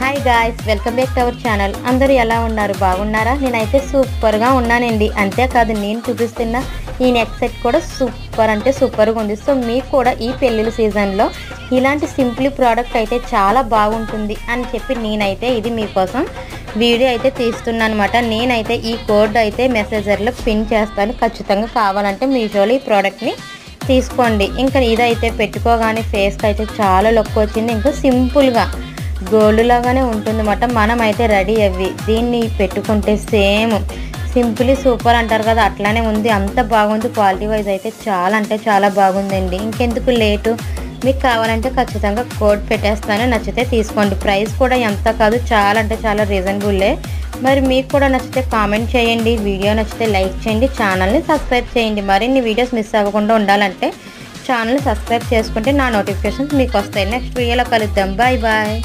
Hi guys, welcome back to our channel. అందరూ ఎలా ఉన్నారు? బాగున్నారా? నేనైతే సూపర్గా ఉన్నానండి. అంతేకాదు, నేను చూపిస్తున్న ఈ నెక్ సెట్ కూడా సూపర్ అంటే సూపర్గా ఉంది. సో మీకు కూడా ఈ పెళ్ళిళ్ళ సీజన్లో ఇలాంటి సింపుల్ ప్రోడక్ట్ అయితే చాలా బాగుంటుంది అని చెప్పి నేనైతే ఇది మీకోసం వీడియో అయితే తీస్తున్నాను అనమాట. నేనైతే ఈ కోడ్ అయితే మెసేజర్లో పిన్ చేస్తాను. ఖచ్చితంగా కావాలంటే మీషోలో ఈ ప్రోడక్ట్ని తీసుకోండి. ఇంకా ఇదైతే పెట్టుకోగానే ఫేస్కి అయితే చాలా లుక్ వచ్చింది. ఇంకా సింపుల్గా గోల్డ్ లాగానే ఉంటుందన్నమాట. మనం అయితే రెడీ అవ్వి దీన్ని పెట్టుకుంటే సేమ్ సింపుల్లీ సూపర్ అంటారు కదా, అట్లానే ఉంది. అంత బాగుంది. క్వాలిటీ వైజ్ అయితే చాలా అంటే చాలా బాగుందండి. ఇంకెందుకు లేటు, మీకు కావాలంటే ఖచ్చితంగా కోడ్ పెట్టేస్తాను. నచ్చితే తీసుకోండి. ప్రైస్ కూడా ఎంత కాదు, చాలా అంటే చాలా రీజనబుల్లే. మరి మీకు కూడా నచ్చితే కామెంట్ చేయండి. వీడియో నచ్చితే లైక్ చేయండి. ఛానల్ని సబ్స్క్రైబ్ చేయండి. మరిన్ని వీడియోస్ మిస్ అవ్వకుండా ఉండాలంటే ఛానల్ని సబ్స్క్రైబ్ చేసుకుంటే నా నోటిఫికేషన్స్ మీకు వస్తాయి. నెక్స్ట్ వీడియోలో కలుద్దాం. Bye bye.